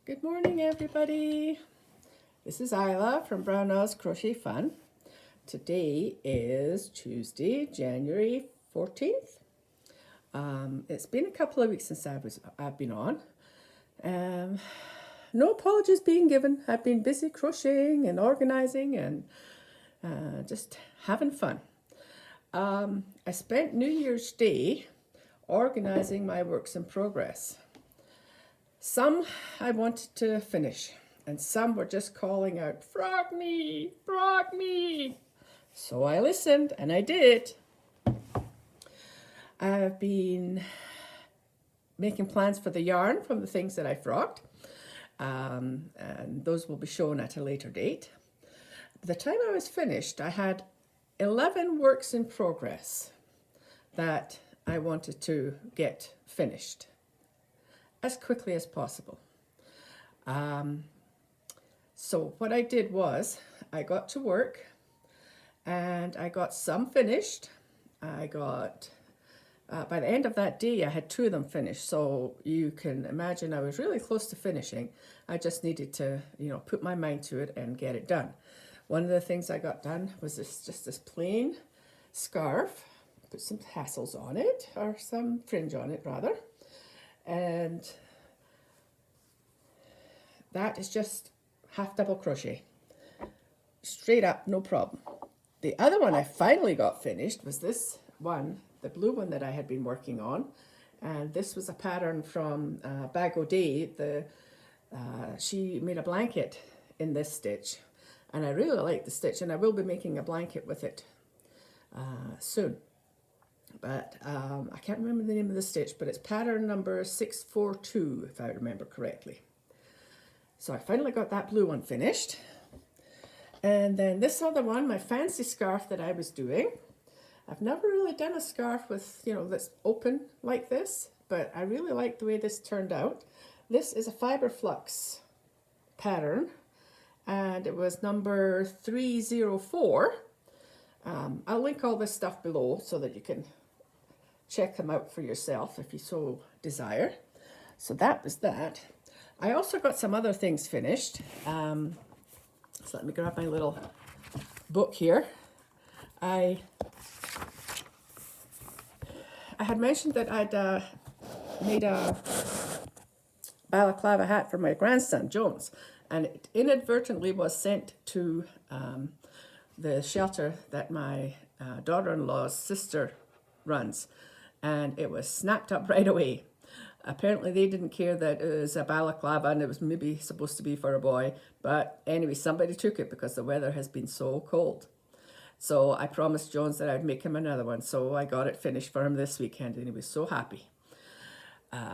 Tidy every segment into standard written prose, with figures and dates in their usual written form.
Good morning, everybody. This is Isla from Brownell's Crochet Fun. Today is Tuesday, January 14th. It's been a couple of weeks since I've been on. No apologies being given. I've been busy crocheting and organizing and just having fun. I spent New Year's Day organizing my works in progress. Some I wanted to finish, and some were just calling out, "Frog me, frog me." So I listened, and I did. I've been making plans for the yarn from the things that I frogged, and those will be shown at a later date. By the time I was finished, I had 11 works in progress that I wanted to get finished as quickly as possible. So what I did was I got to work and I got some finished. I got, by the end of that day, I had 2 of them finished. So you can imagine I was really close to finishing. I just needed to, put my mind to it and get it done. One of the things I got done was just this plain scarf. Put some tassels on it, or some fringe on it rather. And that is just half double crochet. Straight up, no problem. The other one I finally got finished was this one, the blue one that I had been working on. And this was a pattern from Bag O'Day. She made a blanket in this stitch. And I really like the stitch, and I will be making a blanket with it soon. But I can't remember the name of the stitch, but it's pattern number 642, if I remember correctly. So I finally got that blue one finished. And then this other one, my fancy scarf that I was doing. I've never really done a scarf with, that's open like this, but I really like the way this turned out. This is a fiber flux pattern, and it was number 304. I'll link all this stuff below so that you can check them out for yourself if you so desire. So that was that. I also got some other things finished. So let me grab my little book here. I had mentioned that I'd made a balaclava hat for my grandson, Jones, and it inadvertently was sent to the shelter that my daughter-in-law's sister runs, and it was snapped up right away. Apparently they didn't care that it was a balaclava and it was maybe supposed to be for a boy, but anyway, somebody took it because the weather has been so cold. So I promised Jones that I'd make him another one, so I got it finished for him this weekend, and he was so happy.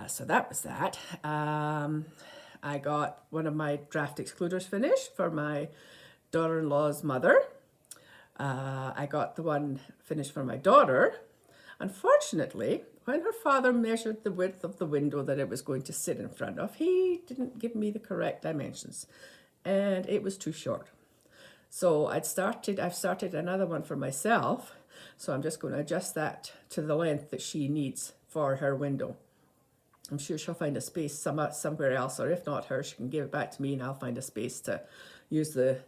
So that was that. I got one of my draft excluders finished for my daughter-in-law's mother. I got the one finished for my daughter. Unfortunately, when her father measured the width of the window that it was going to sit in front of, he didn't give me the correct dimensions, and it was too short. So I've started another one for myself, so I'm just going to adjust that to the length that she needs for her window. I'm sure she'll find a space somewhere else, or if not her, she can give it back to me and I'll find a space to use the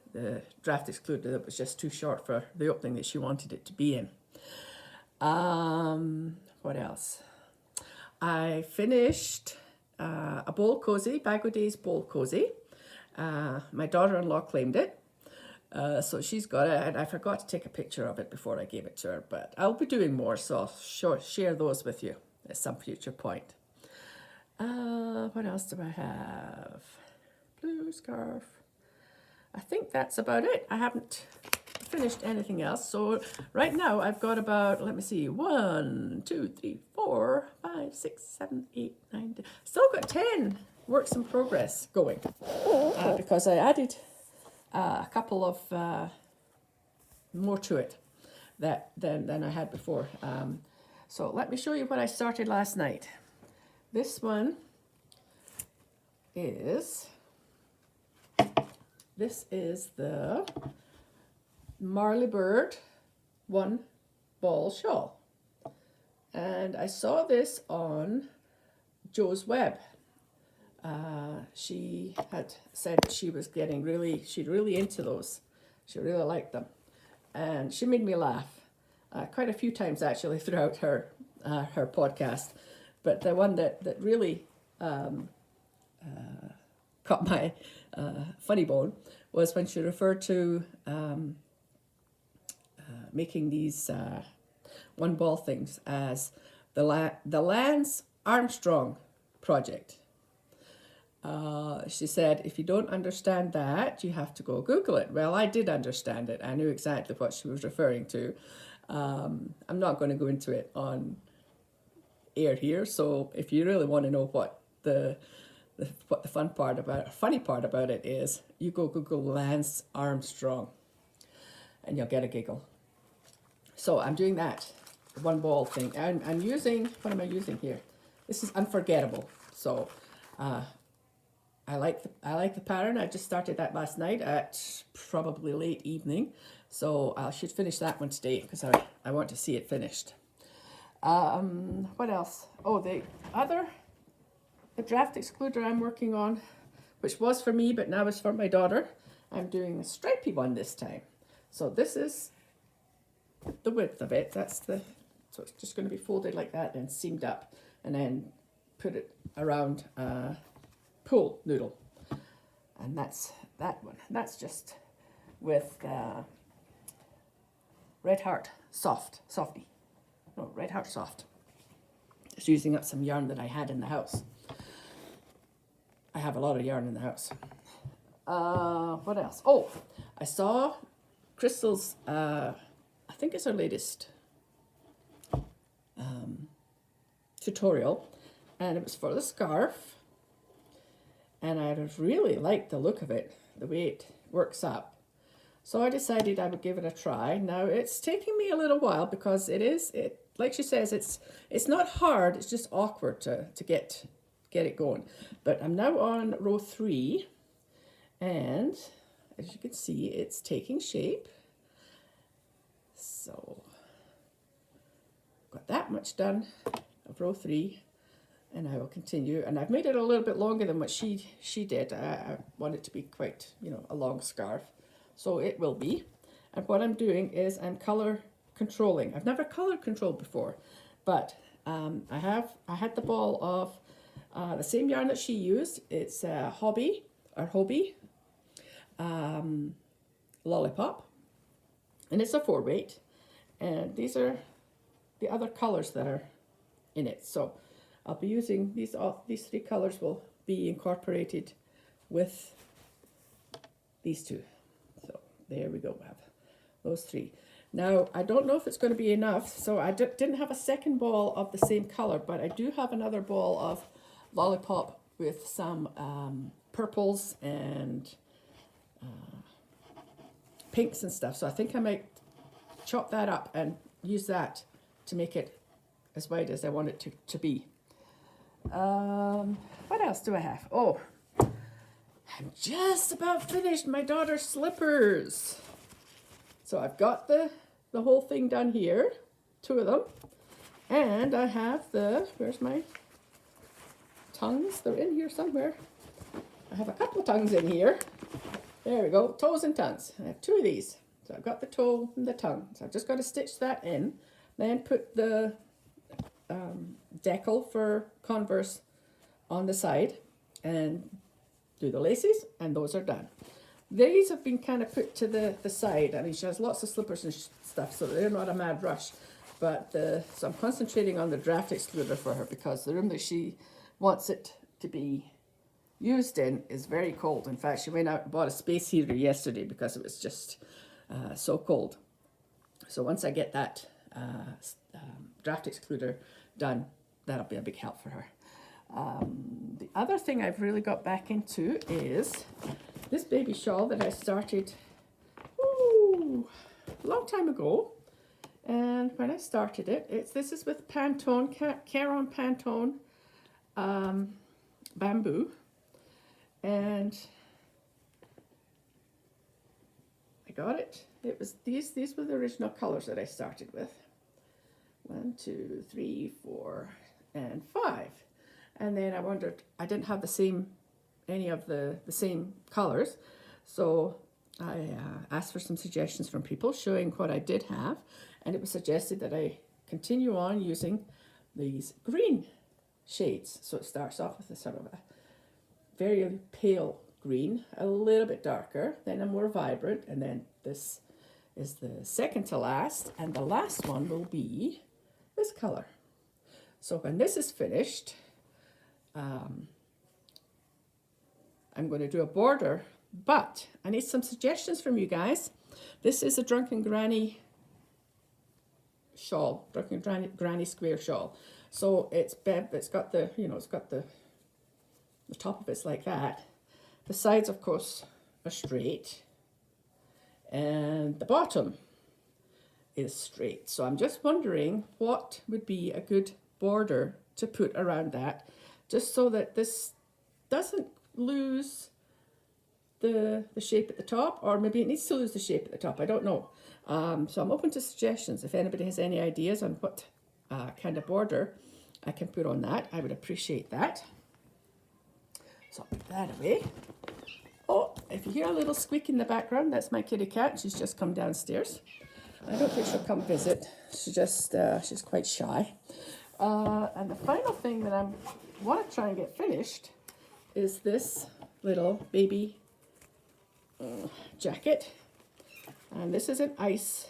draft excluder that was just too short for the opening that she wanted it to be in. What else? I finished a bowl cozy, Bag O'Day's bowl cozy. My daughter-in-law claimed it, so she's got it, and I forgot to take a picture of it before I gave it to her, but I'll be doing more, so I'll share those with you at some future point. What else do I have? Blue scarf. I think that's about it. I haven't finished anything else. So right now I've got about, let me see, 1, 2, 3, 4, 5, 6, 7, 8, 9, 10. Still got 10 works in progress going because I added a couple of more to it than I had before. So let me show you what I started last night. This one is the Marley Bird one ball shawl, and I saw this on Joe's Web. she had said she was she'd really into those. She really liked them. And she made me laugh quite a few times actually throughout her podcast. But the one that really caught my funny bone was when she referred to making these one ball things as the Lance Armstrong project. She said, if you don't understand that, you have to go Google it. Well, I did understand it. I knew exactly what she was referring to. I'm not going to go into it on air here. So if you really want to know what the funny part about it is, you go Google Lance Armstrong and you'll get a giggle. So I'm doing that one ball thing. And I'm using, what am I using here? This is Unforgettable. So I like the pattern. I just started that last night at probably late evening. So I should finish that one today because I want to see it finished. What else? Oh, the draft excluder I'm working on, which was for me, but now is for my daughter. I'm doing a stripy one this time. So this is the width of it. So it's just going to be folded like that and seamed up, and then put it around pool noodle. And that's that one. That's just with Red Heart Softy. No, Red Heart Soft. Just using up some yarn that I had in the house. I have a lot of yarn in the house. What else? Oh, I saw Crystal's, I think it's her latest tutorial, and it was for the scarf. And I really liked the look of it, the way it works up. So I decided I would give it a try. Now it's taking me a little while because like she says, it's not hard, it's just awkward to get it going. But I'm now on row 3, and as you can see, it's taking shape. So got that much done of row 3. And I will continue, and I've made it a little bit longer than what she did. I want it to be quite, a long scarf, so it will be. And what I'm doing is I'm color controlling. I've never color controlled before, but I had the ball of the same yarn that she used. It's Hobby Lollipop, and it's a 4-weight. And these are the other colors that are in it. So I'll be using these 3 colors will be incorporated with these 2. So there we go, we have those 3. Now, I don't know if it's going to be enough, so I didn't have a second ball of the same color, but I do have another ball of Lollipop with some purples and pinks and stuff. So I think I might chop that up and use that to make it as wide as I want it to be. What else do I have? Oh, I'm just about finished my daughter's slippers. So I've got the whole thing done here, 2 of them. And I have where's my tongues? They're in here somewhere. I have a couple of tongues in here. There we go, toes and tongues. I have 2 of these. So I've got the toe and the tongue. So I've just got to stitch that in, then put the decal for Converse on the side and do the laces, and those are done. These have been kind of put to the side. I mean, she has lots of slippers and stuff, so they're not a mad rush. But so I'm concentrating on the draft excluder for her because the room that she wants it to be used in is very cold. In fact, she went out and bought a space heater yesterday because it was just so cold. So once I get that draft excluder done, that'll be a big help for her. The other thing I've really got back into is this baby shawl that I started a long time ago. And when I started it, this is with Pantone, Caron Pantone bamboo. And I got it. It was these were the original colors that I started with. 1, 2, 3, 4, and 5. And then I wondered, I didn't have any of the same colors. So I asked for some suggestions from people showing what I did have. And it was suggested that I continue on using these green shades. So it starts off with a sort of a very pale green, a little bit darker, then a more vibrant, and then this is the second to last, and the last one will be this color. So when this is finished, I'm going to do a border, but I need some suggestions from you guys. This is a Drunken Granny shawl, Drunken Granny square shawl. So it's got the, it's got the top of it's like that. The sides, of course, are straight, and the bottom is straight. So I'm just wondering what would be a good border to put around that, just so that this doesn't lose the shape at the top, or maybe it needs to lose the shape at the top. I don't know. So I'm open to suggestions. If anybody has any ideas on what kind of border I can put on that, I would appreciate that. So I'll put that away. Oh, if you hear a little squeak in the background, that's my kitty cat. She's just come downstairs. I don't think she'll come visit. She's quite shy. And the final thing that I want to try and get finished is this little baby jacket. And this is an Ice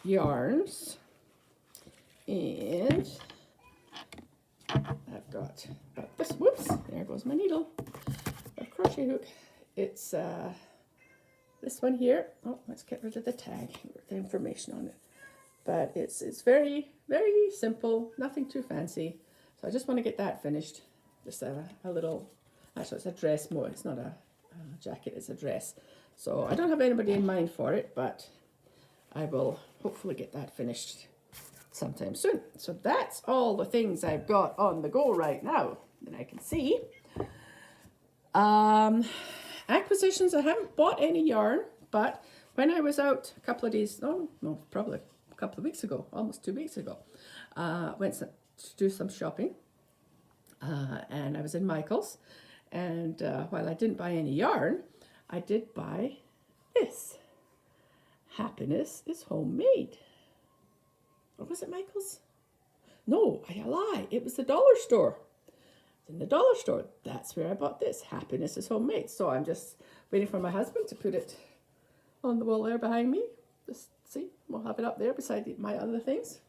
Yarns. And I've got this, whoops, there goes my needle, a crochet hook. It's this one here. Oh, let's get rid of the tag, the information on it. But it's very, very simple, nothing too fancy. So I just want to get that finished. Just a little, actually it's a dress more, it's not a jacket, it's a dress. So I don't have anybody in mind for it, but I will hopefully get that finished sometime soon. So that's all the things I've got on the go right now that I can see. Acquisitions, I haven't bought any yarn, but when I was out a couple of days, probably a couple of weeks ago, almost 2 weeks ago, went to do some shopping, and I was in Michael's, and while I didn't buy any yarn, I did buy this. Happiness is Homemade. Or was it Michael's? No, I lie. It was the dollar store. In the dollar store, that's where I bought this. Happiness is Homemade. So I'm just waiting for my husband to put it on the wall there behind me. Just see, we'll have it up there beside my other things.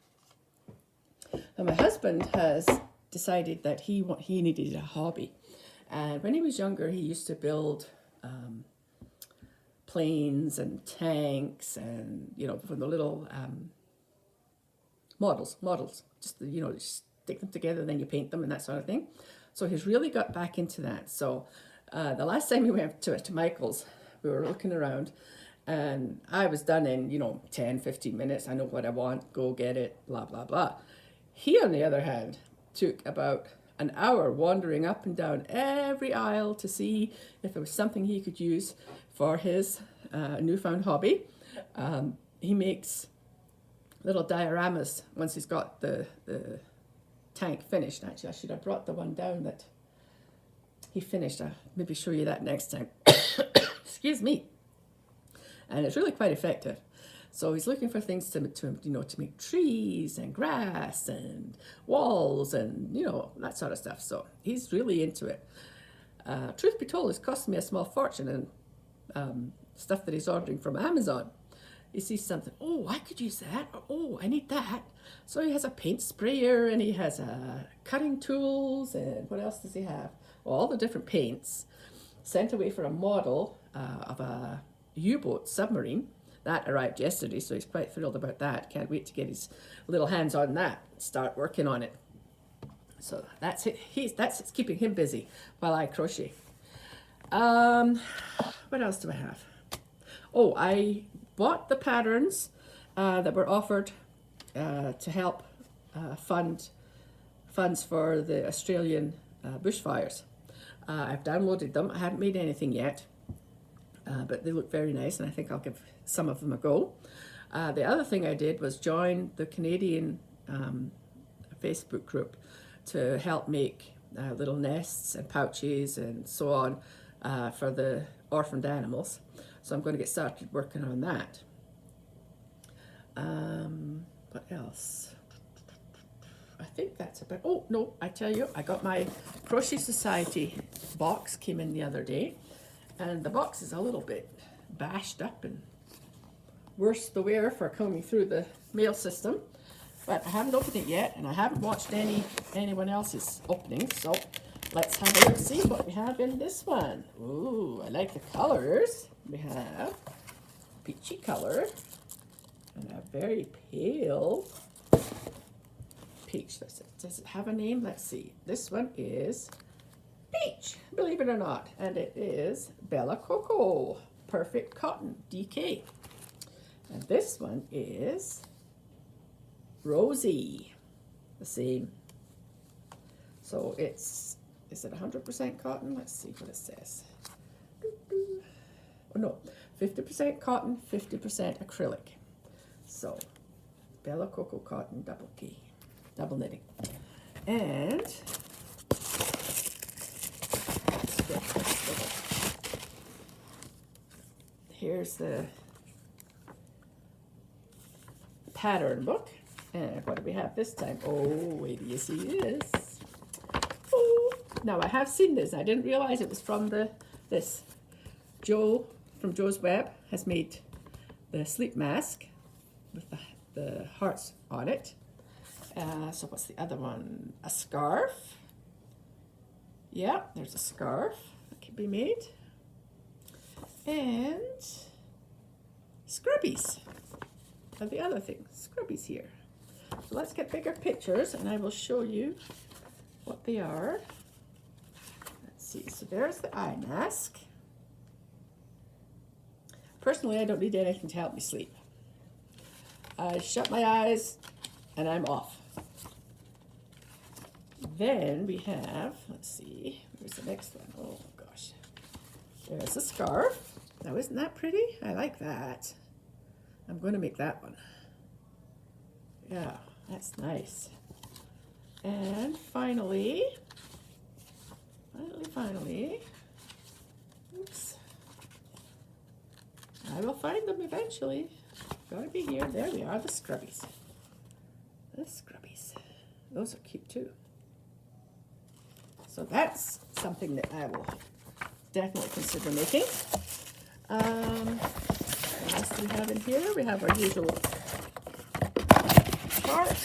And my husband has decided that he needed a hobby. And when he was younger, he used to build planes and tanks and, from the little models, just, you stick them together and then you paint them and that sort of thing. So he's really got back into that. So the last time we went to Michael's, we were looking around and I was done in, 10, 15 minutes. I know what I want, go get it, blah, blah, blah. He, on the other hand, took about an hour wandering up and down every aisle to see if there was something he could use for his newfound hobby. He makes little dioramas once he's got the tank finished. Actually, I should have brought the one down that he finished. I'll maybe show you that next time. Excuse me. And it's really quite effective. So he's looking for things to make trees and grass and walls and, that sort of stuff. So he's really into it. Truth be told, it's cost me a small fortune and stuff that he's ordering from Amazon. He sees something, oh, I could use that, or, oh, I need that. So he has a paint sprayer and he has cutting tools, and what else does he have? Well, all the different paints. Sent away for a model of a U-boat submarine. That arrived yesterday, so he's quite thrilled about that. Can't wait to get his little hands on that, start working on it. So that's it. It's keeping him busy while I crochet. What else do I have? Oh, I bought the patterns that were offered to help fund funds for the Australian bushfires. I've downloaded them. I haven't made anything yet, but they look very nice, and I think I'll give some of them a go. The other thing I did was join the Canadian Facebook group to help make little nests and pouches and so on for the orphaned animals. So I'm going to get started working on that. What else? I think that's about, oh no, I tell you, I got my Crochet Society box, came in the other day, and the box is a little bit bashed up and worse the wear for coming through the mail system. But I haven't opened it yet, and I haven't watched anyone else's opening, so let's have a look, see what we have in this one. Ooh, I like the colors. We have peachy color and a very pale peach. Does it have a name? Let's see. This one is Peach, believe it or not, and it is Bella Coco Perfect Cotton DK. And this one is Rosie, the same. So is it 100% cotton? Let's see what it says. Oh no, 50% cotton, 50% acrylic. So Bella Coco Cotton Double K, double knitting. And here's the pattern book. And what do we have this time? Oh, wait till you see this. Oh, now I have seen this. I didn't realize it was from this. Joe from Joe's Web has made the sleep mask with the hearts on it. So what's the other one? A scarf. Yeah, there's a scarf that can be made. And scrubbies are the other thing. Scrubbies here. So let's get bigger pictures and I will show you what they are. Let's see. So there's the eye mask. Personally, I don't need anything to help me sleep. I shut my eyes and I'm off. Then we have, let's see, where's the next one? Oh gosh. There's a scarf. Now isn't that pretty? I like that. I'm going to make that one. Yeah, that's nice. And finally, oops. I will find them eventually. Gotta be here. There we are, the scrubbies. The scrubbies. Those are cute too. So that's something that I will definitely consider making. What else do we have in here? We have our usual chart,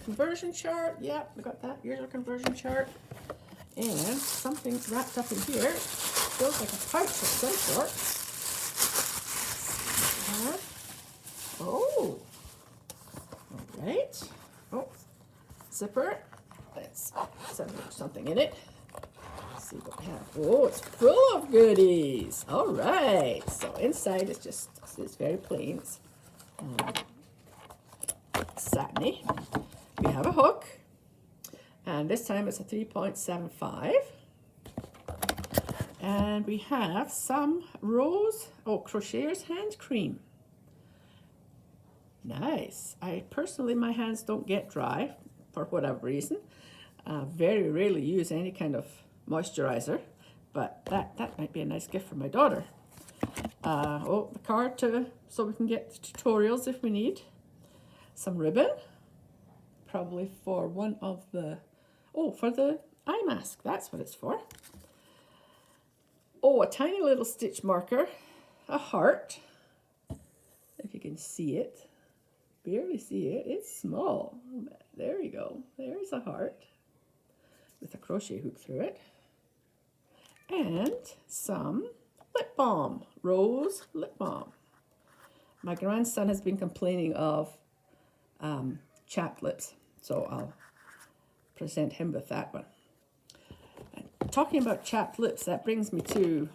conversion chart. Yeah, we got that usual conversion chart. And something wrapped up in here. Feels like a pouch of some sort. Oh, all right. Oh, zipper. Let's send something in it. Let's see what we have. Oh, it's full of goodies. All right. So inside it's very plain. It's satiny. We have a hook, and this time it's a 3.75. And we have some Crocheter's hand cream. Nice. I personally, my hands don't get dry for whatever reason. Very rarely use any kind of moisturizer, but that might be a nice gift for my daughter. The card so we can get tutorials if we need. Some ribbon, probably for one of the, for the eye mask. That's what it's for. Oh, a tiny little stitch marker, a heart. If you can see it. Barely see it. It's small. There you go. There's a heart with a crochet hook through it. And some lip balm, rose lip balm. My grandson has been complaining of chapped lips, so I'll present him with that one. And talking about chapped lips, that brings me to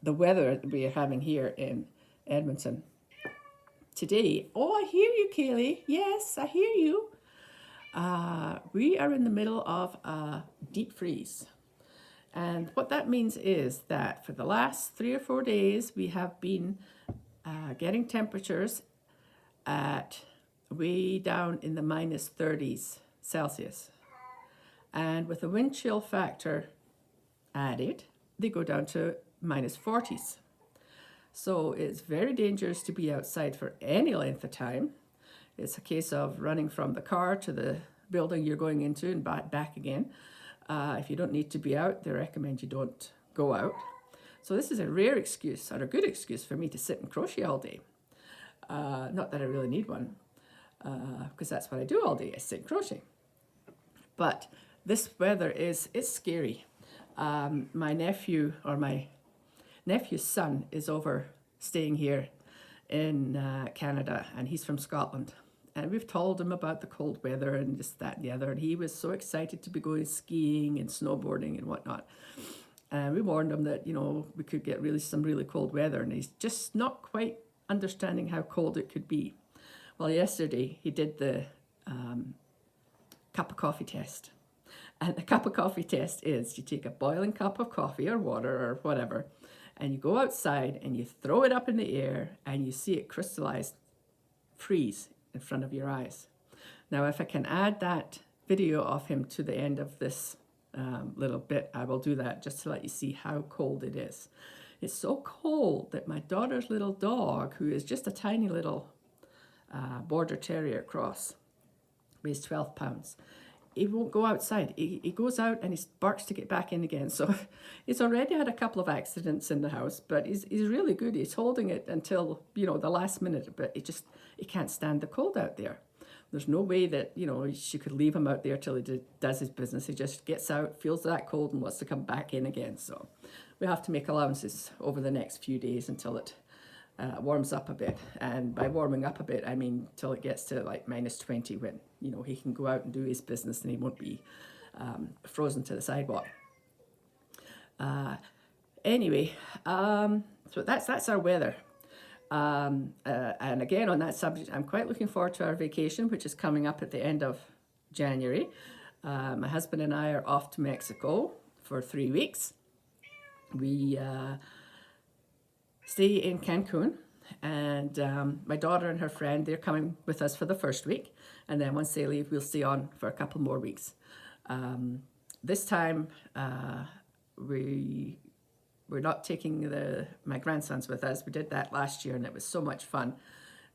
the weather that we are having here in Edmonton today. Oh, I hear you, Kaylee. Yes, I hear you. We are in the middle of a deep freeze. And what that means is that for the last 3 or 4 days, we have been getting temperatures at way down in the -30s Celsius. And with the wind chill factor added, they go down to minus 40s. So it's very dangerous to be outside for any length of time. It's a case of running from the car to the building you're going into and back again. If you don't need to be out, they recommend you don't go out. So this is a rare excuse, or a good excuse, for me to sit and crochet all day. Not that I really need one, because that's what I do all day, I sit and crochet. But this weather it's scary. My nephew, or my nephew's son, is over staying here in Canada, and he's from Scotland. And we've told him about the cold weather and just that and the other, and he was so excited to be going skiing and snowboarding and whatnot. And we warned him that, we could get some really cold weather, and he's just not quite understanding how cold it could be. Well, yesterday he did the cup of coffee test. And the cup of coffee test is you take a boiling cup of coffee or water or whatever, and you go outside and you throw it up in the air and you see it crystallize, freeze in front of your eyes. Now, if I can add that video of him to the end of this little bit, I will do that just to let you see how cold it is. It's so cold that my daughter's little dog, who is just a tiny little border terrier cross, weighs 12 pounds. He won't go outside. He goes out and he barks to get back in again. So he's already had a couple of accidents in the house, but he's really good. He's holding it until, the last minute, but he can't stand the cold out there. There's no way that, she could leave him out there till he does his business. He just gets out, feels that cold, and wants to come back in again. So we have to make allowances over the next few days until it warms up a bit. And by warming up a bit, I mean till it gets to like minus 20, when, he can go out and do his business and he won't be frozen to the sidewalk. Anyway, so that's our weather. And again, on that subject, I'm quite looking forward to our vacation, which is coming up at the end of January. My husband and I are off to Mexico for 3 weeks. We stay in Cancun, and my daughter and her friend, they're coming with us for the first week, and then once they leave, we'll stay on for a couple more weeks. This time, we're not taking my grandsons with us. We did that last year, and it was so much fun.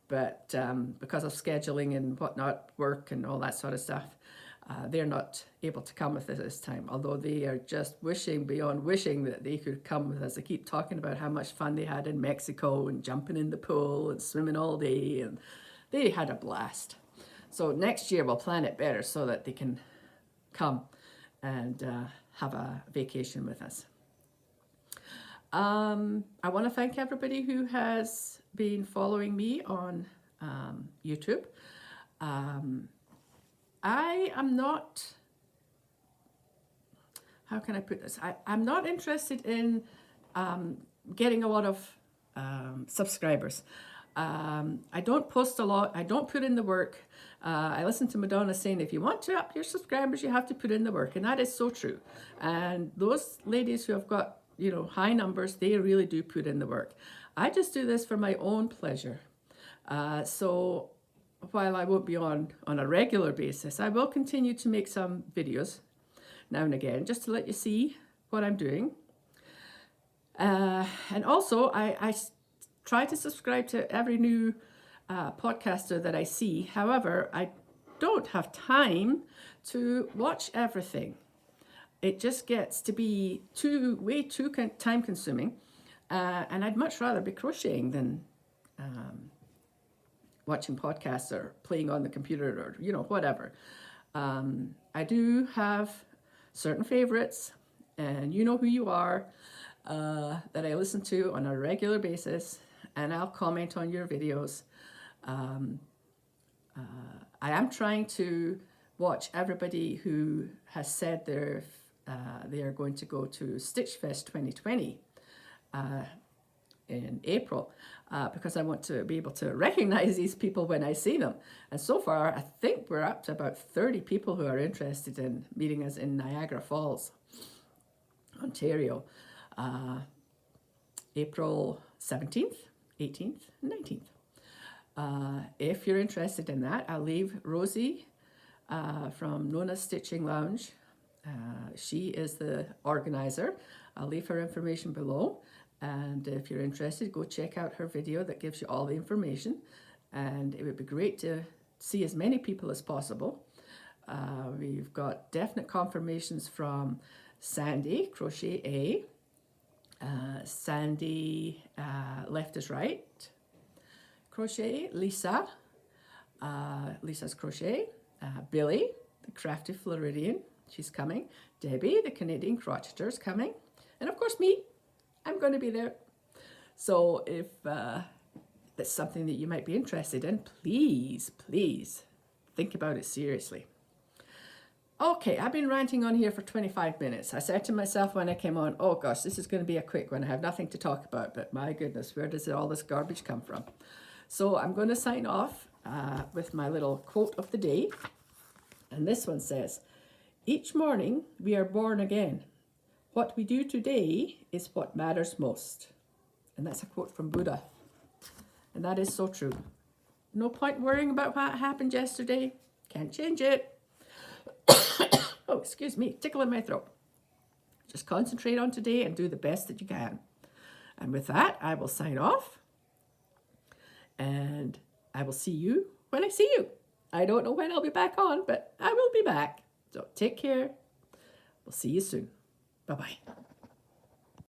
But because of scheduling and whatnot, work and all that sort of stuff, they're not able to come with us this time, although they are just wishing beyond wishing that they could come with us. They keep talking about how much fun they had in Mexico and jumping in the pool and swimming all day, and they had a blast. So next year we'll plan it better so that they can come and have a vacation with us. I want to thank everybody who has been following me on YouTube. I am not, how can I put this? I'm not interested in getting a lot of subscribers. I don't post a lot. I don't put in the work. I listen to Madonna saying, if you want to up your subscribers, you have to put in the work. And that is so true. And those ladies who have got, high numbers, they really do put in the work. I just do this for my own pleasure. So while I won't be on a regular basis, I will continue to make some videos now and again, just to let you see what I'm doing. And also, I try to subscribe to every new podcaster that I see. However, I don't have time to watch everything. It just gets to be way too time consuming. And I'd much rather be crocheting than watching podcasts or playing on the computer or, whatever. I do have certain favorites, and you know who you are, that I listen to on a regular basis, and I'll comment on your videos. I am trying to watch everybody who has said they are going to go to Stitch Fest 2020 in April, because I want to be able to recognize these people when I see them. And so far, I think we're up to about 30 people who are interested in meeting us in Niagara Falls, Ontario, April 17th, 18th, and 19th. If you're interested in that, I'll leave Rosie from Nona's Stitching Lounge She is the organizer. I'll leave her information below. And if you're interested, go check out her video that gives you all the information. And it would be great to see as many people as possible. We've got definite confirmations from Sandy, Crochet A, Sandy, Left is Right, Crochet, Lisa, Lisa's Crochet, Billy, the Crafty Floridian, she's coming, Debbie, the Canadian Crocheter, is coming, and of course me, I'm going to be there. So if that's something that you might be interested in, please, please think about it seriously. Okay, I've been ranting on here for 25 minutes. I said to myself when I came on, oh gosh, this is going to be a quick one. I have nothing to talk about, but my goodness, where does all this garbage come from? So I'm going to sign off with my little quote of the day. And this one says, each morning we are born again. What we do today is what matters most. And that's a quote from Buddha. And that is so true. No point worrying about what happened yesterday. Can't change it. Oh, excuse me, tickle in my throat. Just concentrate on today and do the best that you can. And with that, I will sign off. And I will see you when I see you. I don't know when I'll be back on, but I will be back. So take care. We'll see you soon. Bye-bye.